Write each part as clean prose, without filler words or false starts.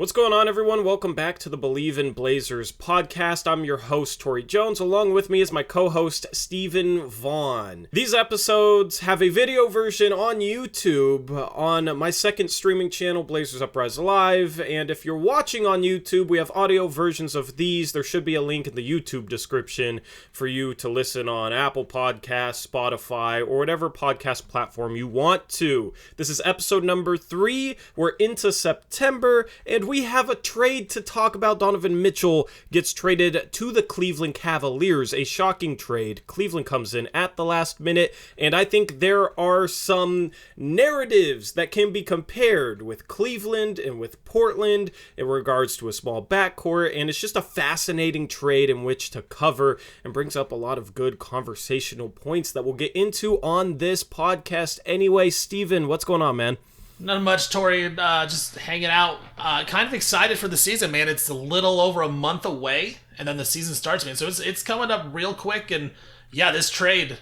What's going on, everyone? Welcome back to the Believe in Blazers podcast. I'm your host, Tori Jones. Along with me is my co-host, Stephen Vaughn. These episodes have a video version on YouTube on my second streaming channel, Blazers Uprise Live. And if you're watching on YouTube, we have audio versions of these. There should be a link in the YouTube description for you to listen on Apple Podcasts, Spotify, or whatever podcast platform you want to. This is episode number 3. We're into September, and we have a trade to talk about. Donovan Mitchell gets traded to the Cleveland Cavaliers, a shocking trade. Cleveland comes in at the last minute, and I think there are some narratives that can be compared with Cleveland and with Portland in regards to a small backcourt, and it's just a fascinating trade in which to cover and brings up a lot of good conversational points that we'll get into on this podcast. Anyway, Steven, what's going on, man? Not much, Tori. Just hanging out. Kind of excited for the season, man. It's a little over a month away, and then the season starts, man. So it's coming up real quick, and yeah, this trade,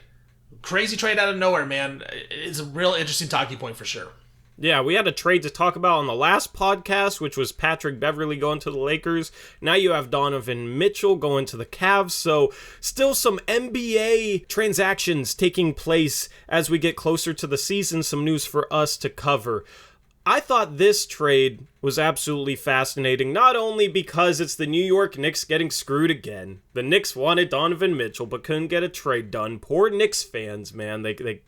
crazy trade out of nowhere, man, is a real interesting talking point for sure. Yeah, we had a trade to talk about on the last podcast, which was Patrick Beverley going to the Lakers. Now you have Donovan Mitchell going to the Cavs. So still some NBA transactions taking place as we get closer to the season. Some news for us to cover. I thought this trade was absolutely fascinating, not only because it's the New York Knicks getting screwed again. The Knicks wanted Donovan Mitchell but couldn't get a trade done. Poor Knicks fans, man. They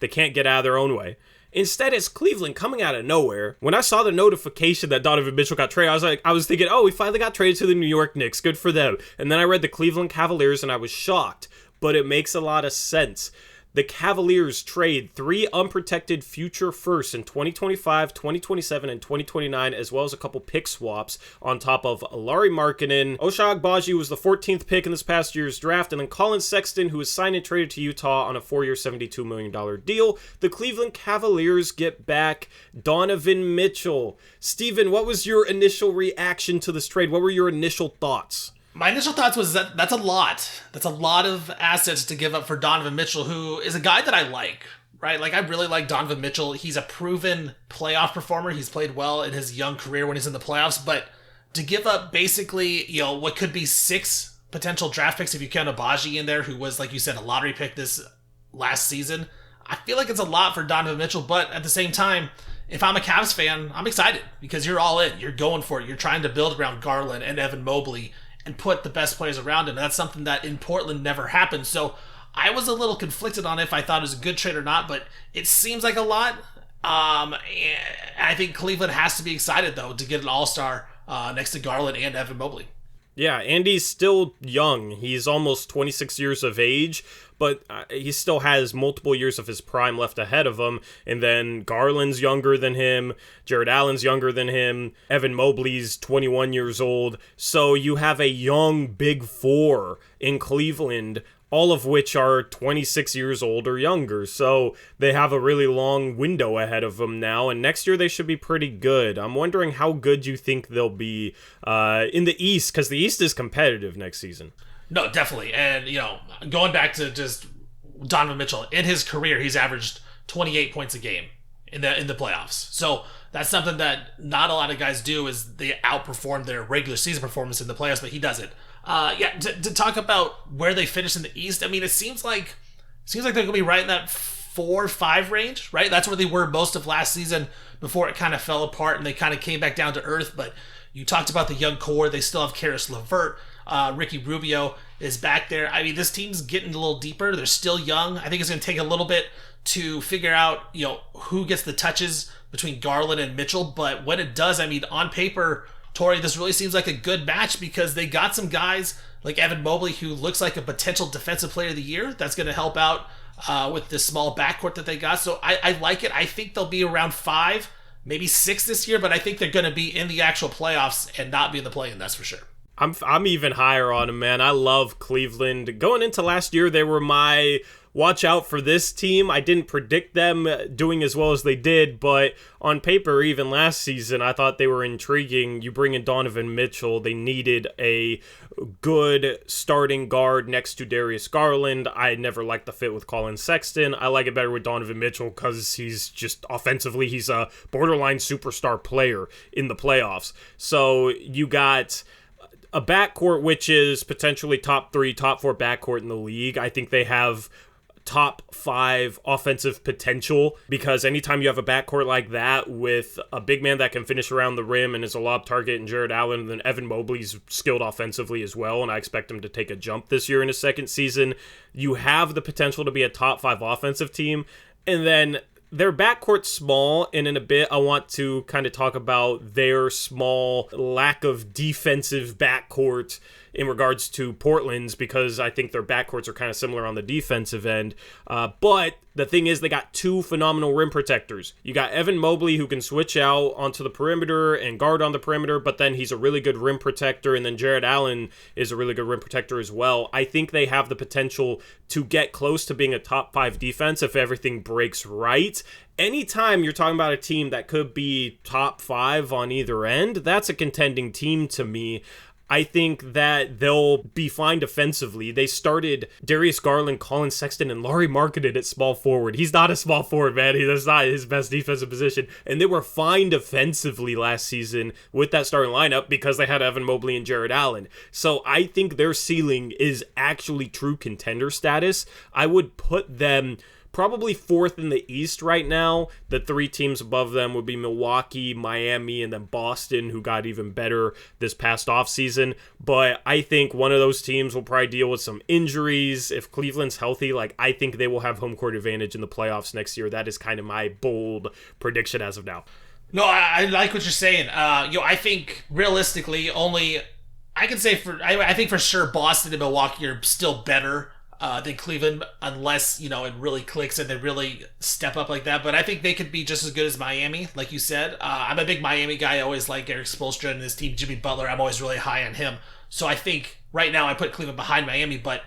can't get out of their own way. Instead, it's Cleveland coming out of nowhere. When I saw the notification that Donovan Mitchell got traded, I was thinking, oh, we finally got traded to the New York Knicks. Good for them. And then I read the Cleveland Cavaliers and I was shocked. But it makes a lot of sense. The Cavaliers trade 3 unprotected future firsts in 2025, 2027, and 2029, as well as a couple pick swaps on top of Lauri Markkanen. Ochai Agbaji was the 14th pick in this past year's draft, and then Colin Sexton, who was signed and traded to Utah on a 4-year, $72 million deal. The Cleveland Cavaliers get back Donovan Mitchell. Steven, what was your initial reaction to this trade? What were your initial thoughts? My initial thoughts was that's a lot. That's a lot of assets to give up for Donovan Mitchell, who is a guy that I like, right? Like, I really like Donovan Mitchell. He's a proven playoff performer. He's played well in his young career when he's in the playoffs, but to give up basically, what could be 6 potential draft picks if you count Agbaji in there, who was, like you said, a lottery pick this last season, I feel like it's a lot for Donovan Mitchell, but at the same time, if I'm a Cavs fan, I'm excited because you're all in. You're going for it. You're trying to build around Garland and Evan Mobley and put the best players around him. And that's something that in Portland never happened. So I was a little conflicted on if I thought it was a good trade or not, but it seems like a lot. I think Cleveland has to be excited, though, to get an all-star next to Garland and Evan Mobley. Yeah, and he's still young. He's almost 26 years of age, but he still has multiple years of his prime left ahead of him. And then Garland's younger than him. Jared Allen's younger than him. Evan Mobley's 21 years old. So you have a young big four in Cleveland, all of which are 26 years old or younger. So they have a really long window ahead of them now, and next year they should be pretty good. I'm wondering how good you think they'll be in the East, because the East is competitive next season. No, definitely. And, going back to just Donovan Mitchell, in his career, he's averaged 28 points a game in the playoffs. So that's something that not a lot of guys do, is they outperform their regular season performance in the playoffs, but he does it. To talk about where they finish in the East, I mean, it seems like they're going to be right in that 4-5 range, right? That's where they were most of last season before it kind of fell apart and they kind of came back down to earth. But you talked about the young core. They still have Karis LeVert. Ricky Rubio is back there. I mean, this team's getting a little deeper. They're still young. I think it's going to take a little bit to figure out, who gets the touches between Garland and Mitchell. But when it does, I mean, on paper, Tori, this really seems like a good match because they got some guys like Evan Mobley, who looks like a potential defensive player of the year. That's going to help out with this small backcourt that they got. So I like it. I think they'll be around 5, maybe 6 this year, but I think they're going to be in the actual playoffs and not be in the play-in, that's for sure. I'm even higher on them, man. I love Cleveland. Going into last year, they were my watch out for this team. I didn't predict them doing as well as they did, but on paper, even last season, I thought they were intriguing. You bring in Donovan Mitchell. They needed a good starting guard next to Darius Garland. I never liked the fit with Colin Sexton. I like it better with Donovan Mitchell because he's just offensively, he's a borderline superstar player in the playoffs. So you got a backcourt which is potentially top 3, top 4 backcourt in the league. I think they have top 5 offensive potential because anytime you have a backcourt like that with a big man that can finish around the rim and is a lob target in Jared Allen, then Evan Mobley's skilled offensively as well, and I expect him to take a jump this year in his second season. You have the potential to be a top 5 offensive team, and then their backcourt's small, and in a bit I want to kind of talk about their small lack of defensive backcourt in regards to Portland's, because I think their backcourts are kind of similar on the defensive end. But the thing is, they got 2 phenomenal rim protectors. You got Evan Mobley, who can switch out onto the perimeter and guard on the perimeter, but then he's a really good rim protector, and then Jared Allen is a really good rim protector as well. I think they have the potential to get close to being a top 5 defense if everything breaks right. Anytime you're talking about a team that could be top 5 on either end, that's a contending team to me. I think that they'll be fine defensively. They started Darius Garland, Colin Sexton, and Lauri Markkanen at small forward. He's not a small forward, man. That's not his best defensive position. And they were fine defensively last season with that starting lineup because they had Evan Mobley and Jared Allen. So I think their ceiling is actually true contender status. I would put them probably 4th in the East right now. The 3 teams above them would be Milwaukee, Miami, and then Boston, who got even better this past offseason. But I think one of those teams will probably deal with some injuries. If Cleveland's healthy, I think they will have home court advantage in the playoffs next year. That is kind of my bold prediction as of now. No, I like what you're saying. I think realistically, I think for sure Boston and Milwaukee are still better than Cleveland, unless, it really clicks and they really step up like that. But I think they could be just as good as Miami, like you said. I'm a big Miami guy. I always like Eric Spoelstra and his team, Jimmy Butler. I'm always really high on him. So I think right now I put Cleveland behind Miami, but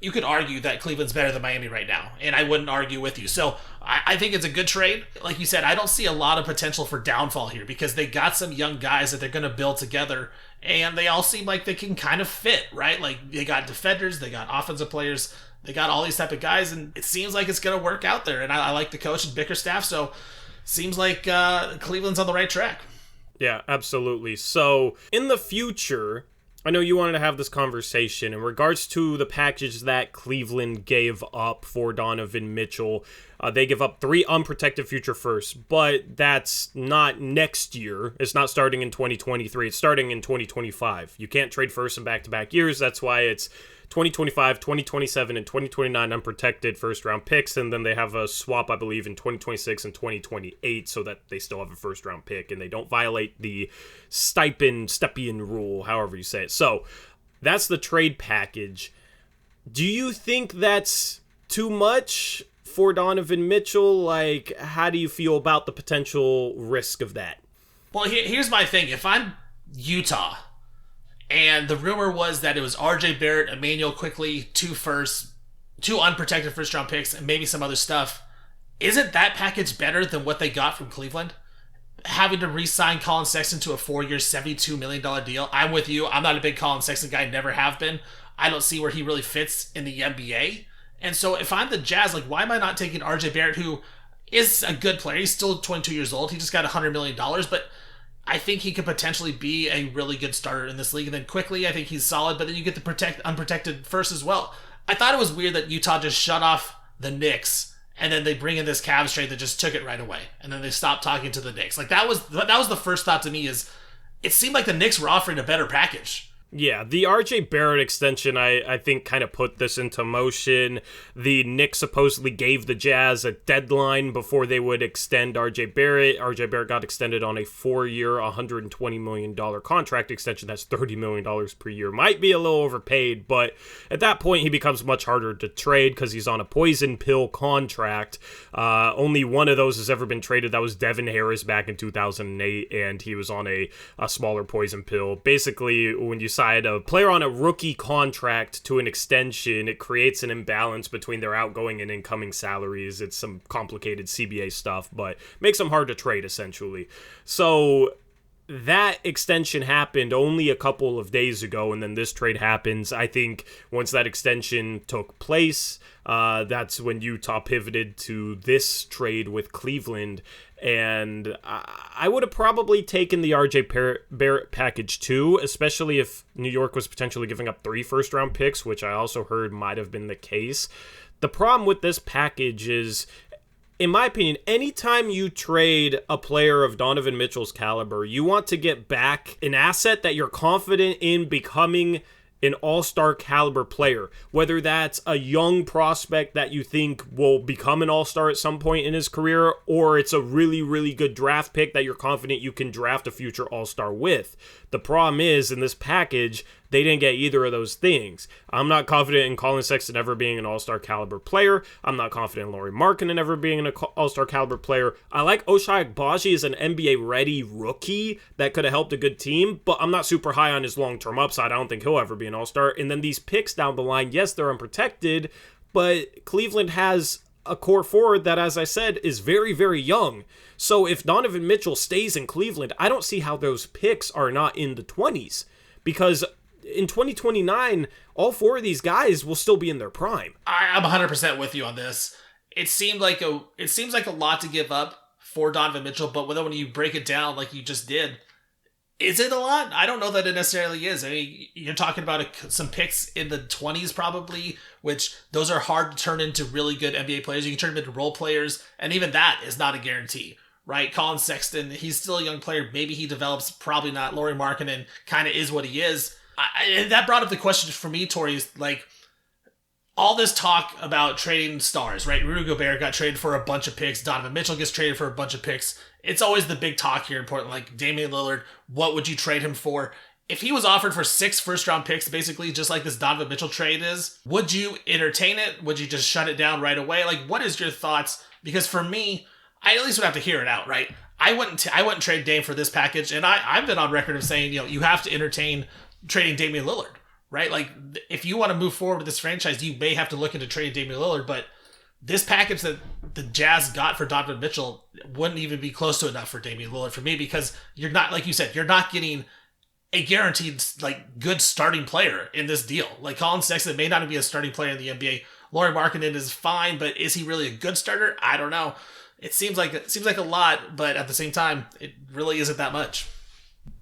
you could argue that Cleveland's better than Miami right now, and I wouldn't argue with you. So I think it's a good trade. Like you said, I don't see a lot of potential for downfall here because they got some young guys that they're going to build together, and they all seem like they can kind of fit, right? Like they got defenders, they got offensive players, they got all these type of guys, and it seems like it's going to work out there. And I like the coach and Bickerstaff, so seems like Cleveland's on the right track. Yeah, absolutely. So in the future, I know you wanted to have this conversation in regards to the package that Cleveland gave up for Donovan Mitchell. They give up 3 unprotected future firsts, but that's not next year. It's not starting in 2023. It's starting in 2025. You can't trade first in back-to-back years. That's why it's 2025, 2027, and 2029 unprotected first-round picks, and then they have a swap, I believe, in 2026 and 2028 so that they still have a first-round pick, and they don't violate the Stepien rule, however you say it. So that's the trade package. Do you think that's too much for Donovan Mitchell? How do you feel about the potential risk of that? Well, here's my thing. If I'm Utah, and the rumor was that it was RJ Barrett, Emmanuel Quickley, 2 firsts, 2 unprotected first-round picks, and maybe some other stuff, isn't that package better than what they got from Cleveland? Having to re-sign Colin Sexton to a 4-year, $72 million deal. I'm with you. I'm not a big Colin Sexton guy, never have been. I don't see where he really fits in the NBA. And so if I'm the Jazz, why am I not taking RJ Barrett, who is a good player? He's still 22 years old. He just got $100 million, but I think he could potentially be a really good starter in this league. And then quickly, I think he's solid, but then you get the unprotected first as well. I thought it was weird that Utah just shut off the Knicks, and then they bring in this Cavs trade that just took it right away. And then they stopped talking to the Knicks. That was the first thought to me, is it seemed like the Knicks were offering a better package. Yeah, the RJ Barrett extension, I think, kind of put this into motion. The Knicks supposedly gave the Jazz a deadline before they would extend RJ Barrett. RJ Barrett got extended on a 4-year, $120 million contract extension. That's $30 million per year. Might be a little overpaid, but at that point, he becomes much harder to trade because he's on a poison pill contract. Only one of those has ever been traded. That was Devin Harris back in 2008, and he was on a smaller poison pill. Basically, when you sign side, a player on a rookie contract to an extension, it creates an imbalance between their outgoing and incoming salaries. It's some complicated CBA stuff, but makes them hard to trade, essentially. So that extension happened only a couple of days ago, and then this trade happens. I think once that extension took place, that's when Utah pivoted to this trade with Cleveland, and I would have probably taken the RJ Barrett package too, especially if New York was potentially giving up 3 first-round picks, which I also heard might have been the case. The problem with this package is, in my opinion, anytime you trade a player of Donovan Mitchell's caliber, you want to get back an asset that you're confident in becoming an all-star caliber player, whether that's a young prospect that you think will become an all-star at some point in his career, or it's a really, really good draft pick that you're confident you can draft a future all-star with. The problem is, in this package, they didn't get either of those things. I'm not confident in Colin Sexton ever being an all-star caliber player. I'm not confident in Lauri Markkanen ever being an all-star caliber player. I like Ochai Agbaji as an NBA-ready rookie that could have helped a good team, but I'm not super high on his long-term upside. I don't think he'll ever be an all-star. And then these picks down the line, yes, they're unprotected, but Cleveland has a core forward that, as I said, is very, very young. So if Donovan Mitchell stays in Cleveland, I don't see how those picks are not in the 20s, because in 2029, all 4 of these guys will still be in their prime. I'm 100% with you on this. It seems like a lot to give up for Donovan Mitchell, but when you break it down like you just did, is it a lot? I don't know that it necessarily is. I mean, you're talking about some picks in the 20s probably, which those are hard to turn into really good NBA players. You can turn them into role players, and even that is not a guarantee, right? Colin Sexton, he's still a young player. Maybe he develops, probably not. Lauri Markkanen kind of is what he is. And that brought up the question for me, Tori, is like all this talk about trading stars, right? Rudy Gobert got traded for a bunch of picks. Donovan Mitchell gets traded for a bunch of picks. It's always the big talk here in Portland, like Damian Lillard, what would you trade him for? If he was offered for 6 first-round picks, basically just like this Donovan Mitchell trade is, would you entertain it? Would you just shut it down right away? Like, what is your thoughts? Because for me, I at least would have to hear it out, right? I wouldn't trade Dame for this package, and I've been on record of saying, you have to entertain trading Damian Lillard, right? Like, if you want to move forward with this franchise, you may have to look into trading Damian Lillard, but this package that the Jazz got for Donovan Mitchell wouldn't even be close to enough for Damian Lillard for me, because you're not, like you said, you're not getting a guaranteed, like, good starting player in this deal. Like, Colin Sexton may not be a starting player in the NBA. Lauri Markkanen is fine, but is he really a good starter? I don't know. It seems like a lot, but at the same time, it really isn't that much.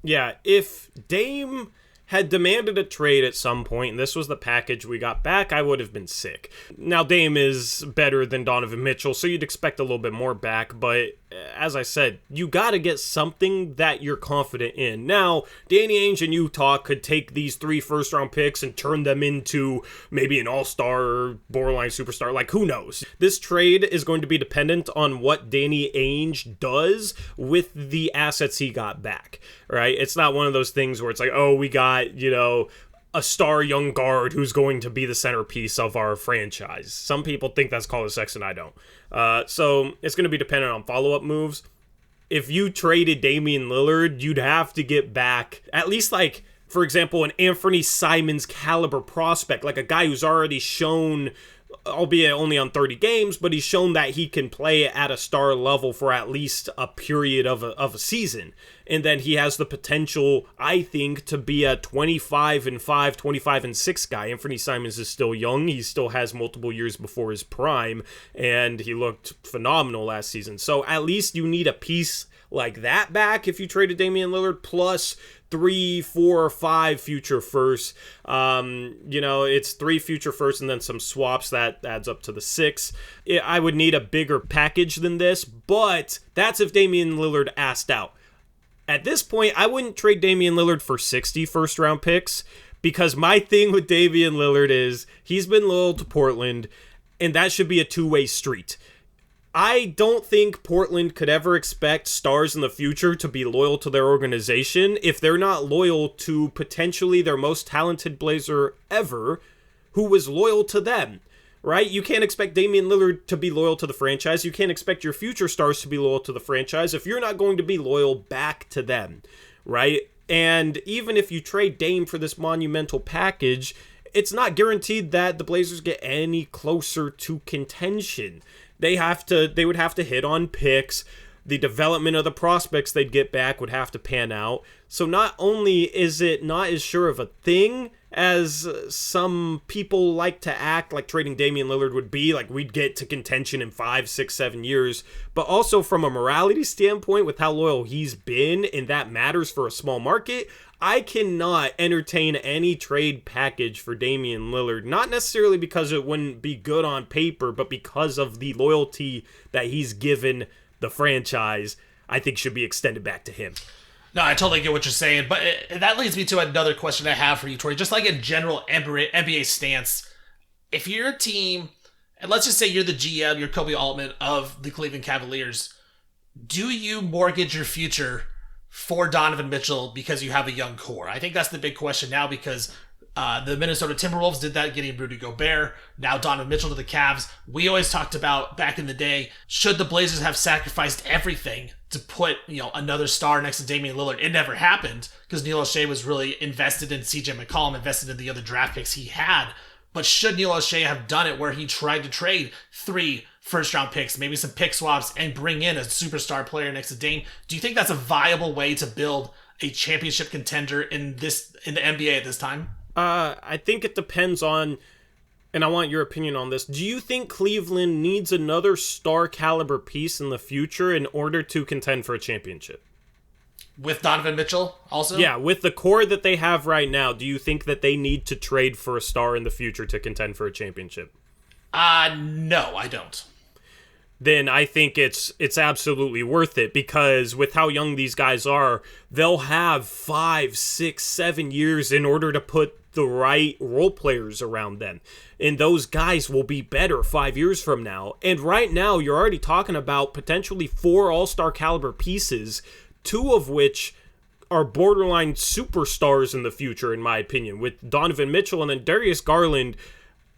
Yeah, if Dame had demanded a trade at some point, and this was the package we got back, I would have been sick. Now, Dame is better than Donovan Mitchell, so you'd expect a little bit more back, but as I said, you gotta get something that you're confident in. Now, Danny Ainge in Utah could take these 3 first-round picks and turn them into maybe an all-star or borderline superstar, like, who knows? This trade is going to be dependent on what Danny Ainge does with the assets he got back, right? It's not one of those things where it's like, oh, we got, a star young guard who's going to be the centerpiece of our franchise. Some people think that's Colin Sexton, I don't. So it's going to be dependent on follow-up moves. If you traded Damian Lillard, you'd have to get back at least, like, for example, an Anthony Simons caliber prospect, like a guy who's already shown, albeit only on 30 games, but he's shown that he can play at a star level for at least a period of a season. And then he has the potential, I think, to be a 25-5, 25-6 guy. Anthony Simons is still young. He still has multiple years before his prime, and he looked phenomenal last season. So at least you need a piece like that back if you traded Damian Lillard, plus 3, 4, 5 future firsts. It's 3 future firsts and then some swaps. That adds up to the 6. I would need a bigger package than this, but that's if Damian Lillard asked out. At this point, I wouldn't trade Damian Lillard for 60 first-round picks, because my thing with Damian Lillard is he's been loyal to Portland, and that should be a two-way street. I don't think Portland could ever expect stars in the future to be loyal to their organization if they're not loyal to potentially their most talented Blazer ever, who was loyal to them. Right? You can't expect Damian Lillard to be loyal to the franchise. You can't expect your future stars to be loyal to the franchise if you're not going to be loyal back to them, right? And even if you trade Dame for this monumental package, it's not guaranteed that the Blazers get any closer to contention. They would have to hit on picks. The development of the prospects they'd get back would have to pan out. So not only is it not as sure of a thing as some people like to act like trading Damian Lillard would be, like we'd get to contention in 5, 6, 7 years, but also from a morality standpoint with how loyal he's been, and that matters for a small market, I cannot entertain any trade package for Damian Lillard, not necessarily because it wouldn't be good on paper, but because of the loyalty that he's given the franchise, I think should be extended back to him. No, I totally get what you're saying, but that leads me to another question I have for you, Tori. Just like in general NBA stance, if you're a team, and let's just say you're the GM, you're Kobe Altman of the Cleveland Cavaliers, do you mortgage your future for Donovan Mitchell because you have a young core? I think that's the big question now, because the Minnesota Timberwolves did that, getting Rudy Gobert. Now Donovan Mitchell to the Cavs. We always talked about back in the day, should the Blazers have sacrificed everything to put another star next to Damian Lillard? It never happened because Neil O'Shea was really invested in CJ McCollum, invested in the other draft picks he had. But should Neil O'Shea have done it where he tried to trade 3 first-round picks, maybe some pick swaps, and bring in a superstar player next to Dame? Do you think that's a viable way to build a championship contender in the NBA at this time? I think it depends on, and I want your opinion on this. Do you think Cleveland needs another star caliber piece in the future in order to contend for a championship? With Donovan Mitchell also? Yeah, with the core that they have right now, do you think that they need to trade for a star in the future to contend for a championship? No, I don't. Then I think it's absolutely worth it, because with how young these guys are, they'll have 5, 6, 7 years in order to put the right role players around them. And those guys will be better 5 years from now. And right now, you're already talking about potentially 4 all-star caliber pieces, 2 of which are borderline superstars in the future, in my opinion, with Donovan Mitchell and then Darius Garland.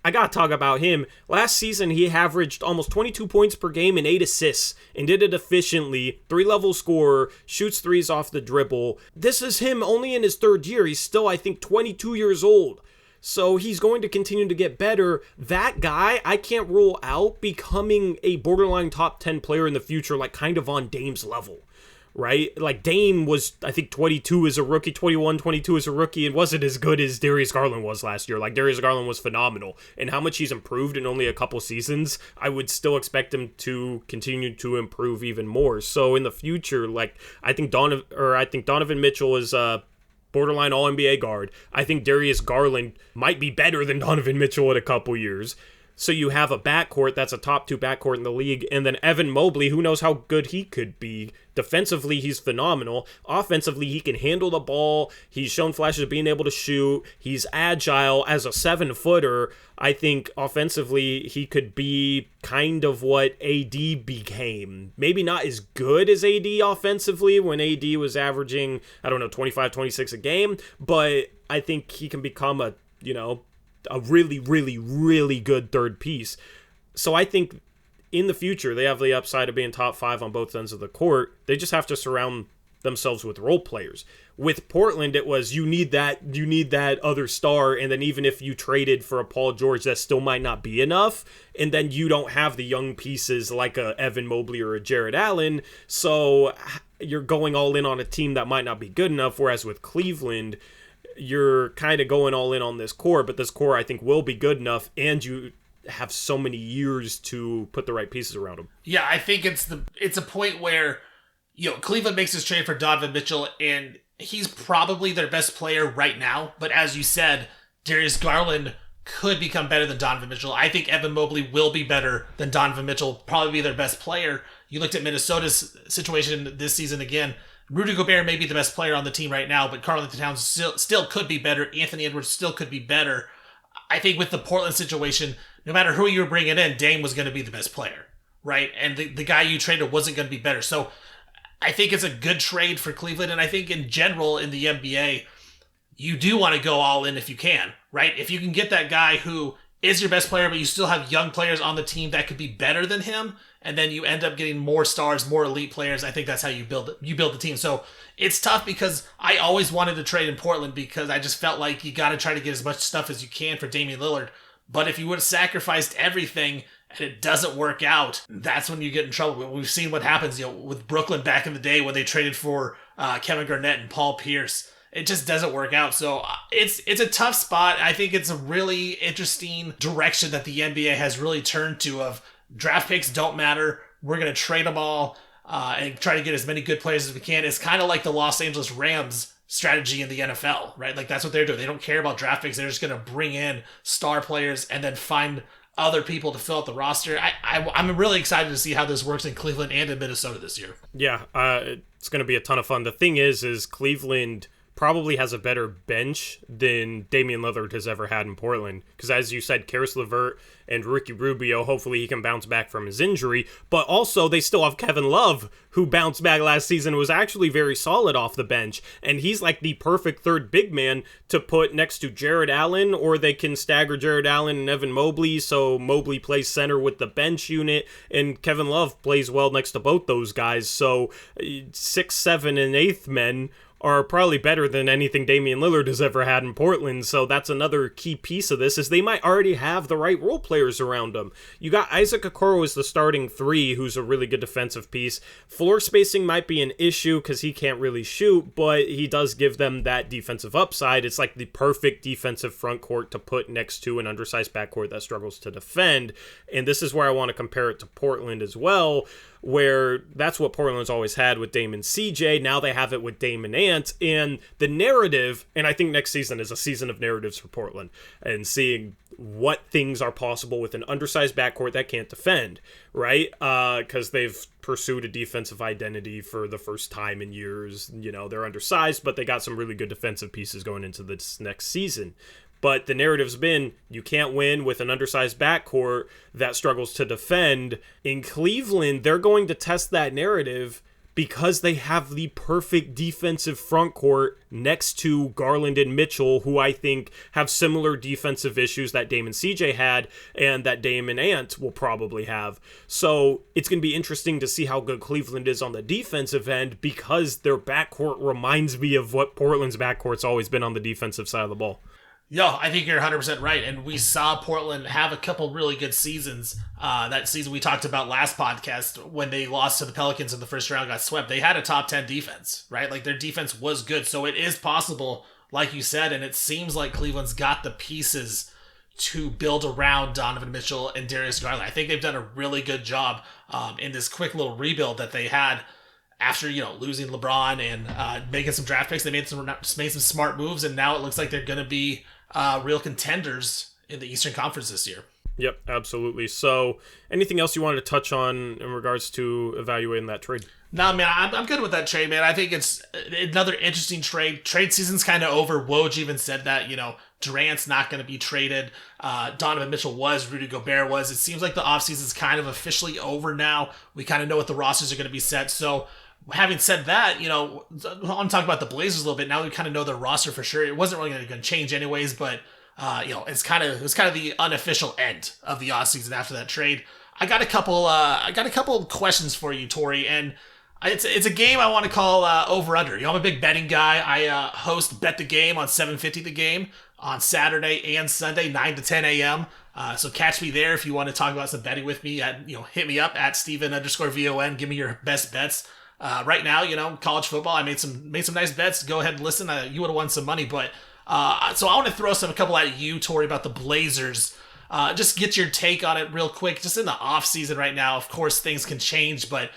I gotta talk about him. Last season, he averaged almost 22 points per game and 8 assists, and did it efficiently. 3-level scorer, shoots threes off the dribble. This is him only in his 3rd year. He's still, I think, 22 years old. So he's going to continue to get better. That guy, I can't rule out becoming a borderline top 10 player in the future, like kind of on Dame's level. Right? Like Dame was, I think, 22 as a rookie, 21, 22 as a rookie, and wasn't as good as Darius Garland was last year. Like, Darius Garland was phenomenal. And how much he's improved in only a couple seasons, I would still expect him to continue to improve even more. So in the future, like, I think Donovan Mitchell is a borderline All-NBA guard. I think Darius Garland might be better than Donovan Mitchell in a couple years. So you have a backcourt that's a top 2 backcourt in the league, and then Evan Mobley, who knows how good he could be. Defensively, he's phenomenal. Offensively, he can handle the ball. He's shown flashes of being able to shoot. He's agile as a 7-footer. I think offensively, he could be kind of what AD became. Maybe not as good as AD offensively when AD was averaging, 25, 26 a game, but I think he can become a really, really, really good 3rd piece. So I think in the future, they have the upside of being top 5 on both ends of the court. They just have to surround themselves with role players. With Portland, it was you need that other star, and then even if you traded for a Paul George, that still might not be enough, and then you don't have the young pieces like a Evan Mobley or a Jared Allen, so you're going all in on a team that might not be good enough, whereas with Cleveland, you're kind of going all in on this core, but this core I think will be good enough, and you have so many years to put the right pieces around them. Yeah, I think it's a point where Cleveland makes this trade for Donovan Mitchell, and he's probably their best player right now. But as you said, Darius Garland could become better than Donovan Mitchell. I think Evan Mobley will be better than Donovan Mitchell, probably be their best player. You looked at Minnesota's situation this season again. Rudy Gobert may be the best player on the team right now, but Karl-Anthony Towns still could be better. Anthony Edwards still could be better. I think with the Portland situation, no matter who you were bringing in, Dame was going to be the best player, right? And the guy you traded wasn't going to be better. So I think it's a good trade for Cleveland, and I think in general in the NBA, you do want to go all in if you can, right? If you can get that guy who is your best player, but you still have young players on the team that could be better than him, and then you end up getting more stars, more elite players. I think that's how you build it. You build the team. So it's tough because I always wanted to trade in Portland because I just felt like you got to try to get as much stuff as you can for Damian Lillard. But if you would have sacrificed everything and it doesn't work out, that's when you get in trouble. We've seen what happens, with Brooklyn back in the day when they traded for Kevin Garnett and Paul Pierce. It just doesn't work out. So it's a tough spot. I think it's a really interesting direction that the NBA has really turned to of draft picks don't matter. We're going to trade them all and try to get as many good players as we can. It's kind of like the Los Angeles Rams strategy in the NFL, right? Like that's what they're doing. They don't care about draft picks. They're just going to bring in star players and then find other people to fill out the roster. I'm really excited to see how this works in Cleveland and in Minnesota this year. Yeah, it's going to be a ton of fun. The thing is Cleveland probably has a better bench than Damian Lillard has ever had in Portland. Because as you said, Karis LeVert and Ricky Rubio, hopefully he can bounce back from his injury. But also they still have Kevin Love, who bounced back last season, was actually very solid off the bench. And he's like the perfect third big man to put next to Jared Allen, or they can stagger Jared Allen and Evan Mobley, so Mobley plays center with the bench unit, and Kevin Love plays well next to both those guys. So 6, 7, and 8th men are probably better than anything Damian Lillard has ever had in Portland. So that's another key piece of this, is they might already have the right role players around them. You got Isaac Okoro as the starting 3, who's a really good defensive piece. Floor spacing might be an issue because he can't really shoot, but he does give them that defensive upside. It's like the perfect defensive front court to put next to an undersized backcourt that struggles to defend. And this is where I want to compare it to Portland as well, where that's what Portland's always had with Dame and CJ. Now they have it with Dame and Ant. And the narrative, and I think next season is a season of narratives for Portland, and seeing what things are possible with an undersized backcourt that can't defend, right? Because they've pursued a defensive identity for the first time in years. They're undersized, but they got some really good defensive pieces going into this next season. But the narrative's been, you can't win with an undersized backcourt that struggles to defend. In Cleveland, they're going to test that narrative because they have the perfect defensive front court next to Garland and Mitchell, who I think have similar defensive issues that Dame and CJ had and that Dame and Ant will probably have. So it's going to be interesting to see how good Cleveland is on the defensive end, because their backcourt reminds me of what Portland's backcourt's always been on the defensive side of the ball. Yo, I think you're 100% right. And we saw Portland have a couple really good seasons. That season we talked about last podcast, when they lost to the Pelicans in the first round, got swept. They had a top 10 defense, right? Like their defense was good. So it is possible, like you said, and it seems like Cleveland's got the pieces to build around Donovan Mitchell and Darius Garland. I think they've done a really good job in this quick little rebuild that they had after, losing LeBron and making some draft picks. They made some smart moves, and now it looks like they're going to be real contenders in the Eastern Conference this year. Yep, absolutely. So anything else you wanted to touch on in regards to evaluating that trade? No, man, I'm good with that trade, man. I think it's another interesting trade. Trade season's kind of over. Woj even said that, Durant's not going to be traded. Donovan Mitchell was, Rudy Gobert was. It seems like the offseason's kind of officially over now. We kind of know what the rosters are going to be set. So having said that, I want to talk about the Blazers a little bit. Now we kind of know their roster for sure. It wasn't really going to change anyways, but it was kind of the unofficial end of the offseason after that trade. I got a couple questions for you, Tori, and it's a game I want to call over under. I'm a big betting guy. I host Bet the Game on 750 The Game on Saturday and Sunday, 9 to 10 a.m. So catch me there if you want to talk about some betting with me. Hit me up at Steven_VON. Give me your best bets. Right now, college football, I made some nice bets. Go ahead and listen. You would have won some money, but so I want to throw a couple at you, Tori, about the Blazers. Just get your take on it real quick. Just in the off season right now, of course, things can change, but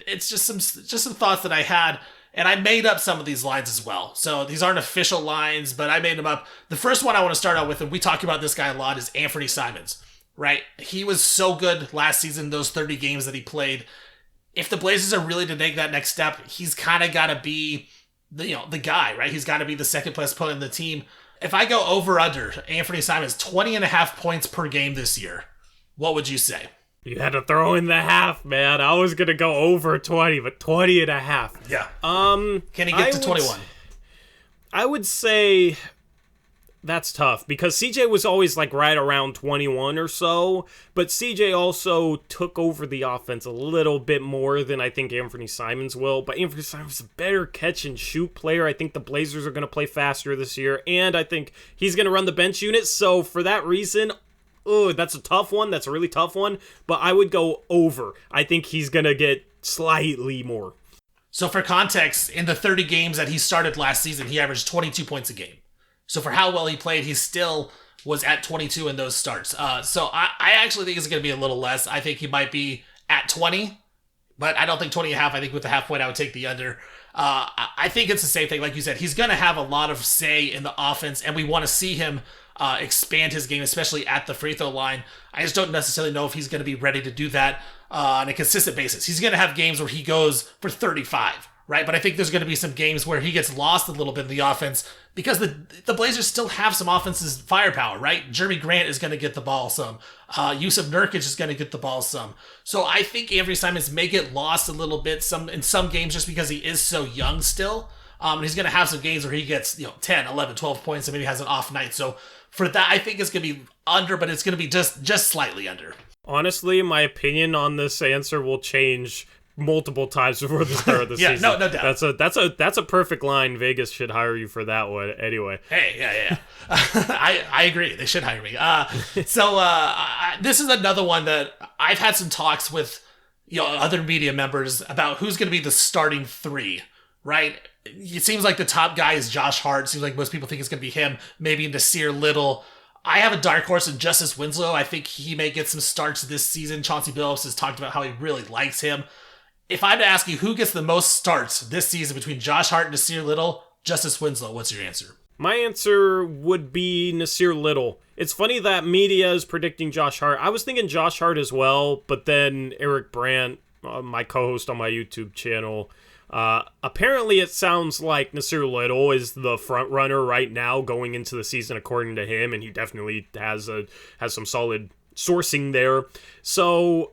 it's just some thoughts that I had, and I made up some of these lines as well. So these aren't official lines, but I made them up. The first one I want to start out with, and we talk about this guy a lot, is Anthony Simons. Right? He was so good last season, those 30 games that he played. If the Blazers are really to take that next step, he's kind of got to be the guy, right? He's got to be the second best player in the team. If I go over under Anthony Simons 20.5 points per game this year, what would you say? You had to throw in the half, man. I was going to go over 20, but 20.5. Yeah. Can he get to 21? I would say That's tough because CJ was always like right around 21 or so, but CJ also took over the offense a little bit more than I think Anthony Simons will. But Anthony Simons is a better catch and shoot player. I think the Blazers are going to play faster this year, and I think he's going to run the bench unit. So for that reason, that's a tough one. That's a really tough one, but I would go over. I think he's going to get slightly more. So for context, in the 30 games that he started last season, he averaged 22 points a game. So for how well he played, he still was at 22 in those starts. So I actually think it's going to be a little less. I think he might be at 20, but I don't think 20 and a half. I think with the half point, I would take the under. I think it's the same thing. Like you said, he's going to have a lot of say in the offense, and we want to see him expand his game, especially at the free throw line. I just don't necessarily know if he's going to be ready to do that on a consistent basis. He's going to have games where he goes for 35, right? But I think there's going to be some games where he gets lost a little bit in the offense because the Blazers still have some offensive firepower, right? Jeremy Grant is going to get the ball some. Yusuf Nurkic is going to get the ball some. So I think Anthony Simons may get lost a little bit in some games just because he is so young still. And he's going to have some games where he gets 10, 11, 12 points and maybe has an off night. So for that, I think it's going to be under, but it's going to be just slightly under. Honestly, my opinion on this answer will change multiple times before the start of the yeah, season. No doubt. That's a perfect line. Vegas should hire you for that one. Anyway. Hey, yeah. I agree. They should hire me. This is another one that I've had some talks with other media members about who's going to be the starting three, right? It seems like the top guy is Josh Hart. It seems like most people think it's going to be him. Maybe Nasir Little. I have a dark horse in Justice Winslow. I think he may get some starts this season. Chauncey Billups has talked about how he really likes him. If I'm to ask you who gets the most starts this season between Josh Hart and Nasir Little, Justice Winslow, what's your answer? My answer would be Nasir Little. It's funny that media is predicting Josh Hart. I was thinking Josh Hart as well, but then Eric Brandt, my co-host on my YouTube channel, apparently it sounds like Nasir Little is the front runner right now going into the season according to him, and he definitely has some solid sourcing there. So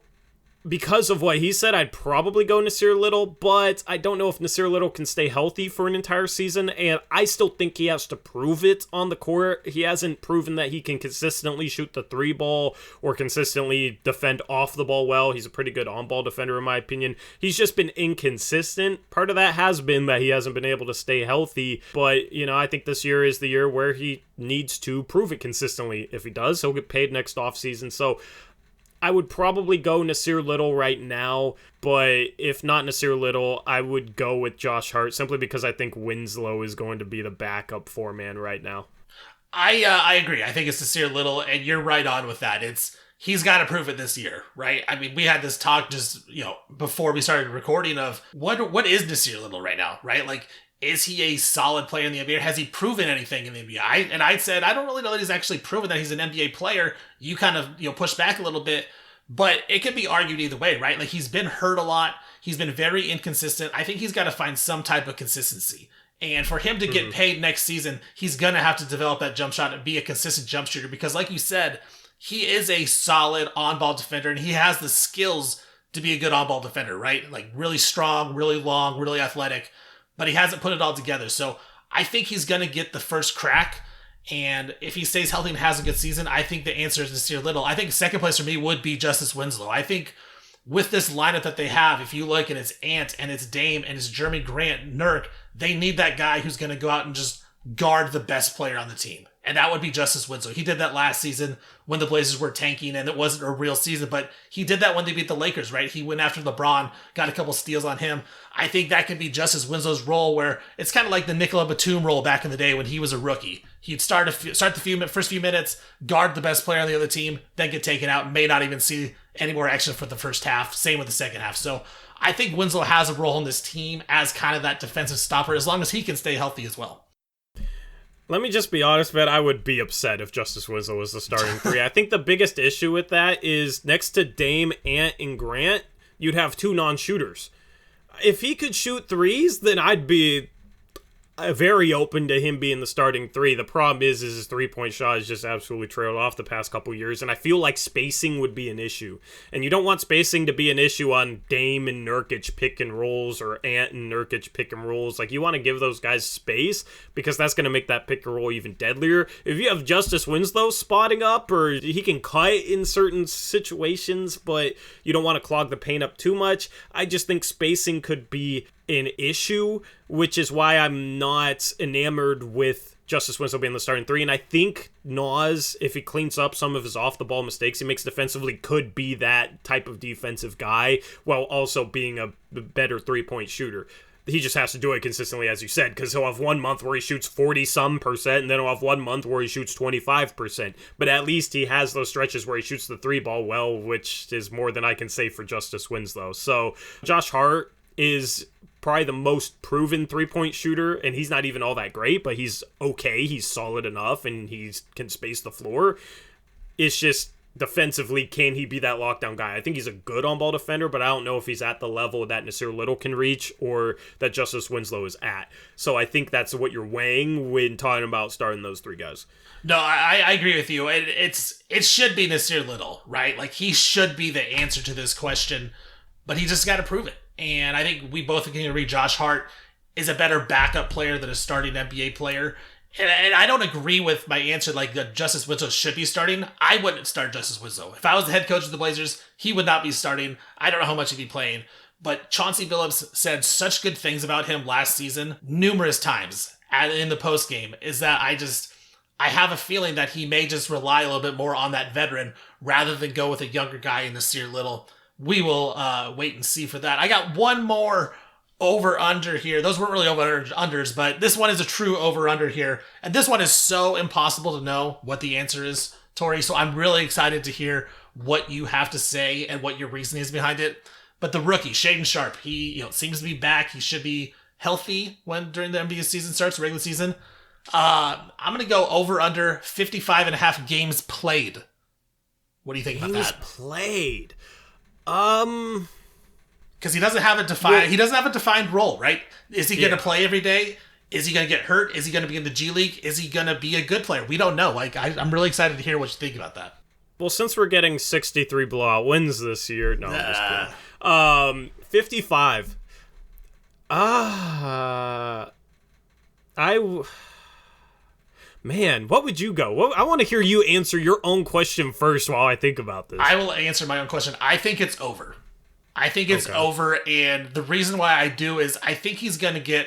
because of what he said, I'd probably go Nasir Little, but I don't know if Nasir Little can stay healthy for an entire season, and I still think he has to prove it on the court. He hasn't proven that he can consistently shoot the three ball or consistently defend off the ball well. He's a pretty good on-ball defender in my opinion. He's just been inconsistent. Part of that has been that he hasn't been able to stay healthy, but I think this year is the year where he needs to prove it consistently. If he does, he'll get paid next offseason. So I would probably go Nasir Little right now, but if not Nasir Little, I would go with Josh Hart simply because I think Winslow is going to be the backup four-man right now. I agree. I think it's Nasir Little, and you're right on with that. He's got to prove it this year, right? I mean, we had this talk just before we started recording of what is Nasir Little right now, right? Like, is he a solid player in the NBA? Or has he proven anything in the NBA? I said, I don't really know that he's actually proven that he's an NBA player. You kind of, push back a little bit, but it could be argued either way, right? Like, he's been hurt a lot. He's been very inconsistent. I think he's got to find some type of consistency. And for him to get paid next season, he's going to have to develop that jump shot and be a consistent jump shooter because, like you said, he is a solid on-ball defender and he has the skills to be a good on-ball defender, right? Like, really strong, really long, really athletic, but he hasn't put it all together. So I think he's going to get the first crack. And if he stays healthy and has a good season, I think the answer is Nasir Little. I think second place for me would be Justice Winslow. I think with this lineup that they have, if you look and it's Ant and it's Dame and it's Jeremy Grant, Nurk, they need that guy who's going to go out and just guard the best player on the team. And that would be Justice Winslow. He did that last season when the Blazers were tanking and it wasn't a real season, but he did that when they beat the Lakers, right? He went after LeBron, got a couple steals on him. I think that could be Justice Winslow's role where it's kind of like the Nicola Batum role back in the day when he was a rookie. He'd start the first few minutes, guard the best player on the other team, then get taken out, may not even see any more action for the first half. Same with the second half. So I think Winslow has a role in this team as kind of that defensive stopper as long as he can stay healthy as well. Let me just be honest, man. I would be upset if Justice Winslow was the starting three. I think the biggest issue with that is next to Dame, Ant, and Grant, you'd have two non-shooters. If he could shoot threes, then I'd be very open to him being the starting three. The problem is his three-point shot is just absolutely trailed off the past couple years, and I feel like spacing would be an issue. And you don't want spacing to be an issue on Dame and Nurkic pick and rolls or Ant and Nurkic pick and rolls. Like, you want to give those guys space because that's going to make that pick and roll even deadlier. If you have Justice Winslow spotting up, or he can cut in certain situations, but you don't want to clog the paint up too much, I just think spacing could be an issue, which is why I'm not enamored with Justice Winslow being the starting three. And I think Nas, if he cleans up some of his off-the-ball mistakes he makes defensively, could be that type of defensive guy while also being a better three-point shooter. He just has to do it consistently, as you said, because he'll have 1 month where he shoots 40-some%, and then he'll have 1 month where he shoots 25%. But at least he has those stretches where he shoots the three ball well, which is more than I can say for Justice Winslow. So Josh Hart is probably the most proven three-point shooter, and he's not even all that great, but he's okay. He's solid enough, and he can space the floor. It's just defensively, can he be that lockdown guy? I think he's a good on-ball defender, but I don't know if he's at the level that Nasir Little can reach or that Justice Winslow is at. So I think that's what you're weighing when talking about starting those three guys. No, I agree with you. It should be Nasir Little, right? Like, he should be the answer to this question, but he just got to prove it. And I think we both can agree Josh Hart is a better backup player than a starting NBA player. And I don't agree with my answer, like, that Justice Winslow should be starting. I wouldn't start Justice Winslow. If I was the head coach of the Blazers, he would not be starting. I don't know how much he'd be playing. But Chauncey Billups said such good things about him last season, numerous times in the postgame, is that I have a feeling that he may just rely a little bit more on that veteran rather than go with a younger guy in Nasir Little. We will wait and see for that. I got one more over-under here. Those weren't really over-unders, but this one is a true over-under here. And this one is so impossible to know what the answer is, Tori, so I'm really excited to hear what you have to say and what your reasoning is behind it. But the rookie, Shaedon Sharpe, he seems to be back. He should be healthy during the NBA season starts, regular season. I'm going to go over-under 55.5 games played. What do you think about that? Games played. Because he doesn't have a defined role, right? Is he going to play every day? Is he going to get hurt? Is he going to be in the G League? Is he going to be a good player? We don't know. Like, I'm really excited to hear what you think about that. Well, since we're getting 63 blowout wins this year, no, I'm just kidding. 55. Man, what would you go? I want to hear you answer your own question first while I think about this. I will answer my own question. I think it's over. I think it's over, and the reason why I do is I think he's gonna get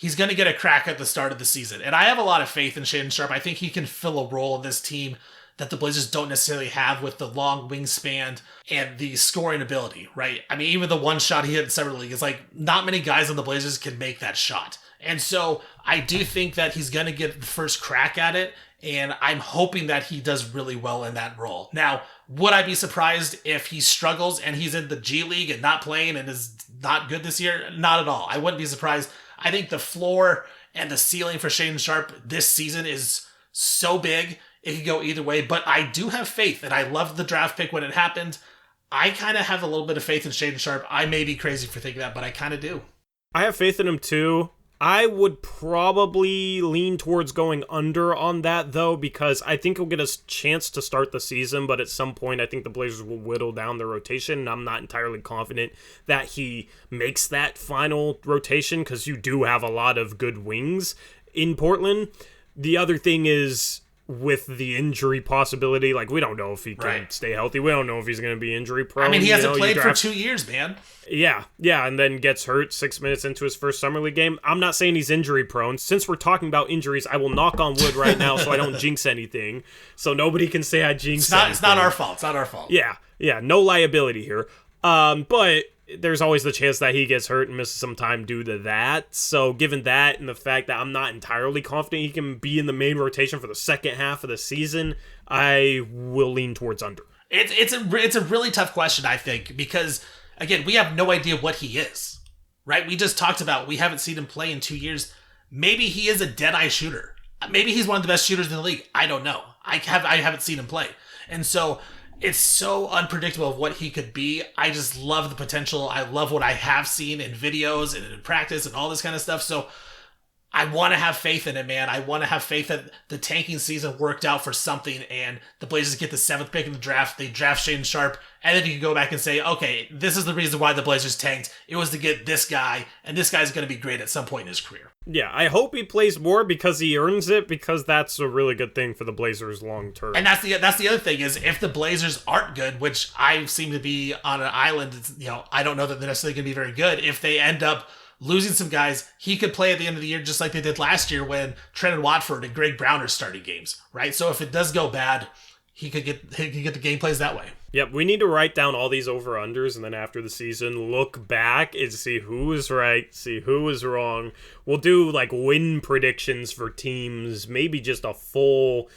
a crack at the start of the season. And I have a lot of faith in Shaedon Sharpe. I think he can fill a role in this team that the Blazers don't necessarily have with the long wingspan and the scoring ability, right? I mean, even the one shot he hit in Summer League is like, not many guys on the Blazers can make that shot. And so I do think that he's going to get the first crack at it, and I'm hoping that he does really well in that role. Now, would I be surprised if he struggles and he's in the G League and not playing and is not good this year? Not at all. I wouldn't be surprised. I think the floor and the ceiling for Shaedon Sharpe this season is so big, it could go either way. But I do have faith, and I loved the draft pick when it happened. I kind of have a little bit of faith in Shaedon Sharpe. I may be crazy for thinking that, but I kind of do. I have faith in him too. I would probably lean towards going under on that, though, because I think he'll get a chance to start the season, but at some point I think the Blazers will whittle down their rotation, and I'm not entirely confident that he makes that final rotation, because you do have a lot of good wings in Portland. The other thing is, with the injury possibility, like, we don't know if he can stay healthy. We don't know if he's going to be injury prone. I mean, he hasn't played for 2 years, man. Yeah, and then gets hurt 6 minutes into his first summer league game. I'm not saying he's injury prone. Since we're talking about injuries, I will knock on wood right now so I don't jinx anything. So nobody can say I jinxed anything. It's not our fault. It's not our fault. Yeah, no liability here. But there's always the chance that he gets hurt and misses some time due to that. So given that and the fact that I'm not entirely confident he can be in the main rotation for the second half of the season, I will lean towards under. It's a really tough question, I think, because, again, we have no idea what he is, right? We just talked about we haven't seen him play in 2 years. Maybe he is a dead-eye shooter. Maybe he's one of the best shooters in the league. I don't know. I haven't seen him play. And so it's so unpredictable of what he could be. I just love the potential. I love what I have seen in videos and in practice and all this kind of stuff. So I want to have faith in it, man. I want to have faith that the tanking season worked out for something, and the Blazers get the 7th pick in the draft. They draft Shaedon Sharpe, and then you can go back and say, okay, this is the reason why the Blazers tanked. It was to get this guy, and this guy's going to be great at some point in his career. Yeah, I hope he plays more because he earns it, because that's a really good thing for the Blazers long term. And that's the other thing is, if the Blazers aren't good, which I seem to be on an island, I don't know that they're necessarily going to be very good. If they end up losing some guys, he could play at the end of the year just like they did last year when Trendon Watford and Greg Brown are starting games, right? So if it does go bad, he could get the game plays that way. Yep, we need to write down all these over-unders, and then after the season, look back and see who was right, see who was wrong. We'll do, win predictions for teams, maybe just a full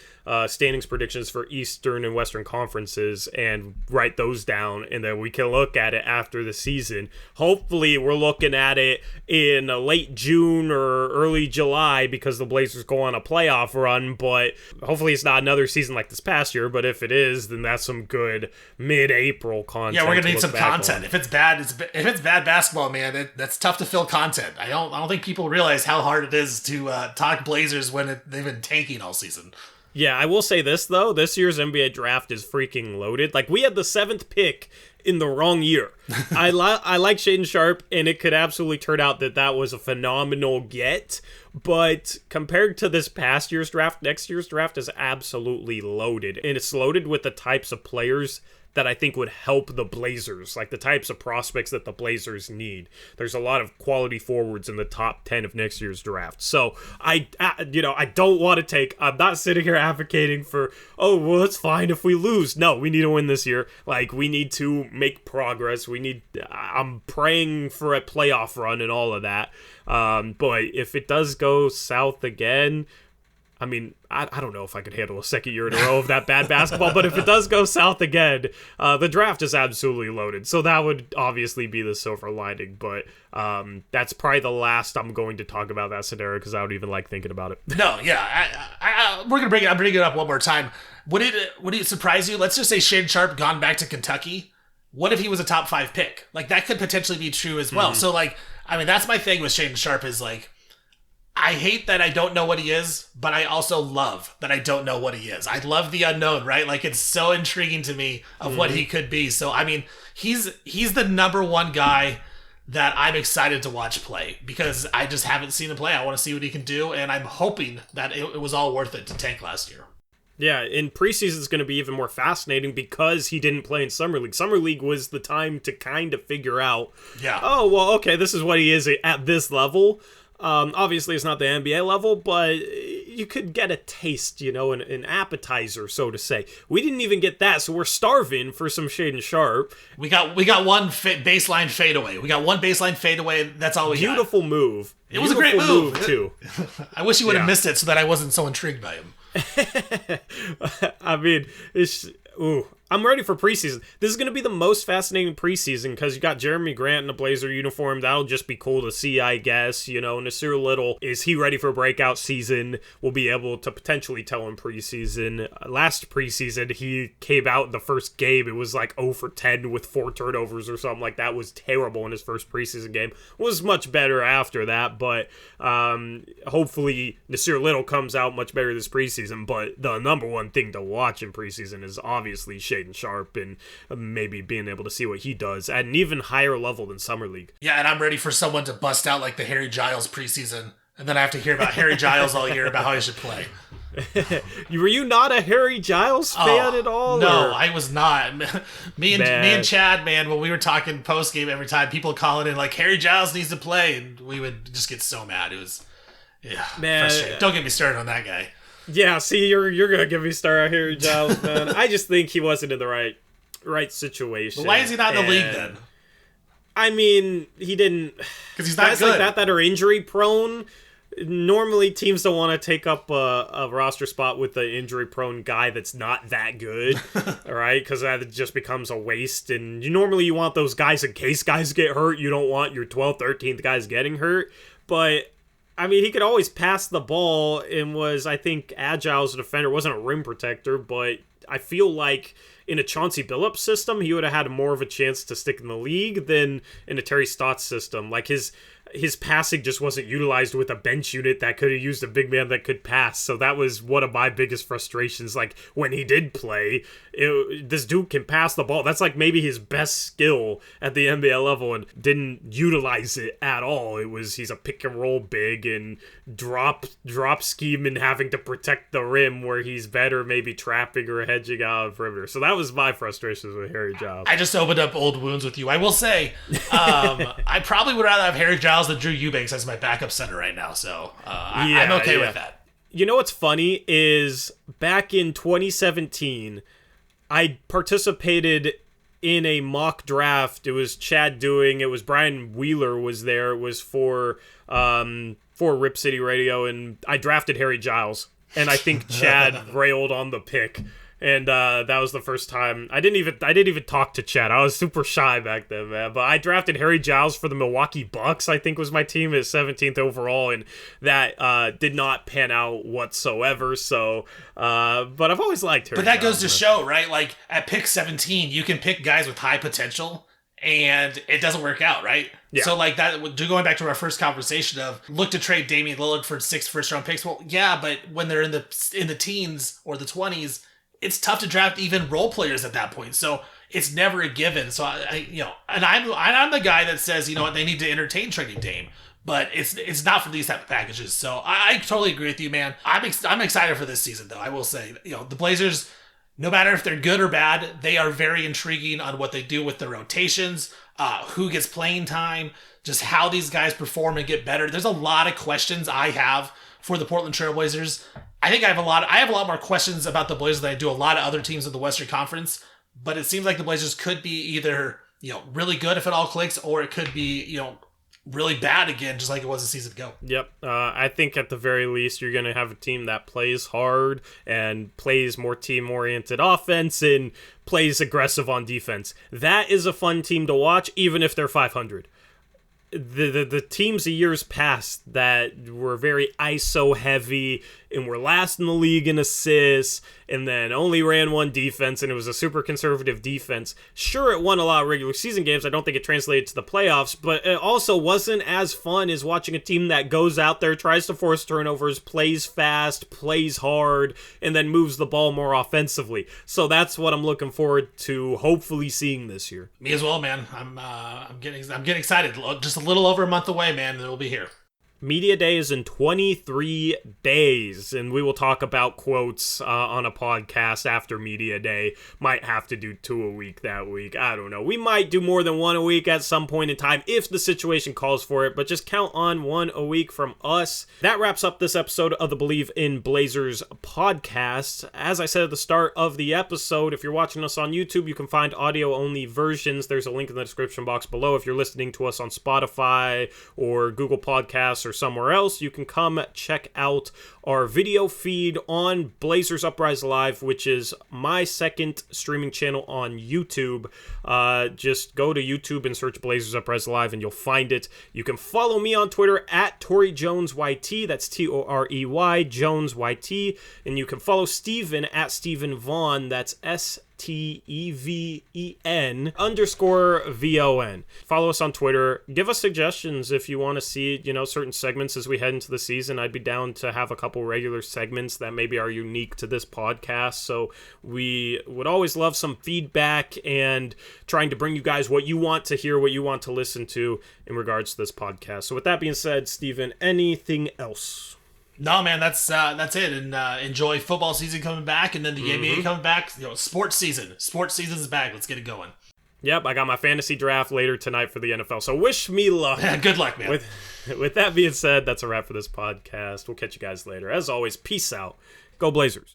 standings predictions for Eastern and Western conferences, and write those down, and then we can look at it after the season. Hopefully, we're looking at it in late June or early July, because the Blazers go on a playoff run, but hopefully it's not another season like this past year, but if it is, then that's some good mid-April content. Yeah, we're gonna need some content. If it's bad basketball, man, that's tough to fill content. I don't think people realize how hard it is to talk Blazers when they've been tanking all season. Yeah, I will say this though: this year's NBA draft is freaking loaded. We had the 7th pick in the wrong year. I like Shaedon Sharpe, and it could absolutely turn out that was a phenomenal get. But compared to this past year's draft, next year's draft is absolutely loaded, and it's loaded with the types of players that I think would help the Blazers, the types of prospects that the Blazers need. There's a lot of quality forwards in the top 10 of next year's draft. So I don't want to take, I'm not sitting here advocating for, it's fine if we lose. No, we need to win this year. We need to make progress. I'm praying for a playoff run and all of that. But if it does go south again, I mean, I don't know if I could handle a second year in a row of that bad basketball, but if it does go south again, the draft is absolutely loaded. So that would obviously be the silver lining, but that's probably the last I'm going to talk about that scenario because I don't even like thinking about it. No, yeah, we're gonna bring it up one more time. Would it surprise you? Let's just say Shaedon Sharpe gone back to Kentucky. What if he was a top 5 pick? That could potentially be true as well. Mm-hmm. So that's my thing with Shaedon Sharpe is I hate that I don't know what he is, but I also love that I don't know what he is. I love the unknown, right? It's so intriguing to me of what he could be. So, he's the number one guy that I'm excited to watch play because I just haven't seen him play. I want to see what he can do, and I'm hoping that it was all worth it to tank last year. Yeah, in preseason is going to be even more fascinating because he didn't play in Summer League. Summer League was the time to kind of figure out, okay, this is what he is at this level. Obviously, it's not the NBA level, but you could get a taste, an appetizer, so to say. We didn't even get that, so we're starving for some Shaedon Sharpe. We got one baseline fadeaway. We got one baseline fadeaway. That's all we got. Beautiful move. It was a great move too. I wish you would have missed it so that I wasn't so intrigued by him. I'm ready for preseason. This is going to be the most fascinating preseason because you got Jeremy Grant in a Blazer uniform. That'll just be cool to see, I guess. Nasir Little, is he ready for a breakout season? We'll be able to potentially tell in preseason. Last preseason, he came out in the first game. It was 0 for 10 with 4 turnovers or something like that. Was terrible in his first preseason game. Was much better after that, but hopefully Nasir Little comes out much better this preseason. But the number one thing to watch in preseason is obviously Shaedon Sharpe and maybe being able to see what he does at an even higher level than Summer League. Yeah, and I'm ready for someone to bust out the Harry Giles preseason, and then I have to hear about Harry Giles all year about how he should play. Were you not a Harry Giles fan at all? No, I was not. Me and Chad, man, when we were talking post game every time, people calling in Harry Giles needs to play, and we would just get so mad. It was frustrating. Don't get me started on that guy. Yeah, see, you're gonna give me star Harry Giles, man. I just think he wasn't in the right situation. But why is he not in the league then? I mean, he didn't. Because he's not guys good. Like that are injury prone. Normally, teams don't want to take up a roster spot with the injury prone guy that's not that good, all right? Because that just becomes a waste. And you want those guys in case guys get hurt. You don't want your 12th, 13th guys getting hurt, but. He could always pass the ball and was, I think, agile as a defender. Wasn't a rim protector, but I feel like in a Chauncey Billups system, he would have had more of a chance to stick in the league than in a Terry Stotts system. his passing just wasn't utilized with a bench unit that could have used a big man that could pass. So that was one of my biggest frustrations. Like, when he did play, this dude can pass the ball. That's like maybe his best skill at the NBA level, and didn't utilize it at all. He's a pick and roll big and drop scheme and having to protect the rim, where he's better maybe trapping or hedging out of perimeter. So that was my frustrations with Harry Giles. I just opened up old wounds with you. I will say, I probably would rather have Harry Giles than Drew Eubanks as my backup center right now. So I'm okay with that. You know what's funny is back in 2017, I participated in a mock draft. It was Chad doing. It was Brian Wheeler was there. It was for Rip City Radio, and I drafted Harry Giles. And I think Chad railed on the pick. And that was the first time I didn't even talk to Chad. I was super shy back then, man. But I drafted Harry Giles for the Milwaukee Bucks, I think was my team, at 17th overall, and that did not pan out whatsoever. So, but I've always liked Harry. But that Giles, goes to show, right? Like at pick 17, you can pick guys with high potential, and it doesn't work out, right? Yeah. So like that, going back to our first conversation of look to trade Damian Lillard for 6 first-round picks. Well, yeah, but when they're in the teens or the 20s. It's tough to draft even role players at that point. So it's never a given. So I'm the guy that says, you know what, they need to entertain trading Dame, but it's not for these type of packages. So I totally agree with you, man. I'm excited for this season, though. I will say, the Blazers, no matter if they're good or bad, they are very intriguing on what they do with the rotations, who gets playing time, just how these guys perform and get better. There's a lot of questions I have for the Portland Trail Blazers. I think I have a lot more questions about the Blazers than I do a lot of other teams in the Western Conference, but it seems like the Blazers could be either, really good if it all clicks, or it could be, really bad again, just like it was a season ago. Yep. I think at the very least, you're going to have a team that plays hard and plays more team-oriented offense and plays aggressive on defense. That is a fun team to watch, even if they're 500. The teams of years past that were very ISO heavy and were last in the league in assists and then only ran one defense, and it was a super conservative defense. Sure, it won a lot of regular season games. I don't think it translated to the playoffs, but it also wasn't as fun as watching a team that goes out there, tries to force turnovers, plays fast, plays hard, and then moves the ball more offensively. So that's what I'm looking forward to hopefully seeing this year. Me as well, man. I'm getting excited. Just a little over a month away, man, and it'll be here. Media Day is in 23 days, and we will talk about quotes on a podcast after Media Day. Might have to do 2 a week that week. I don't know. We might do more than 1 a week at some point in time if the situation calls for it, but just count on 1 a week from us. That wraps up this episode of the Believe in Blazers podcast. As I said at the start of the episode, if you're watching us on YouTube, you can find audio-only versions. There's a link in the description box below. If you're listening to us on Spotify or Google Podcasts or somewhere else, you can come check out our video feed on Blazers Uprise Live, which is my second streaming channel on YouTube. Just go to YouTube and search Blazers Uprise Live and you'll find it. You can follow me on Twitter at Torey Jones YT. That's Torey Jones YT. And you can follow Steven at Steven Vaughn. That's STEVEN_VON. Follow us on Twitter. Give us suggestions if you want to see, certain segments as we head into the season. I'd be down to have a couple regular segments that maybe are unique to this podcast. So we would always love some feedback and trying to bring you guys what you want to hear, what you want to listen to in regards to this podcast. So with that being said, Steven, anything else? No, man, that's it. And enjoy football season coming back, and then the NBA coming back. Sports season's back. Let's get it going. Yep, I got my fantasy draft later tonight for the NFL. So wish me luck. Good luck, man. With that being said, that's a wrap for this podcast. We'll catch you guys later. As always, peace out. Go Blazers.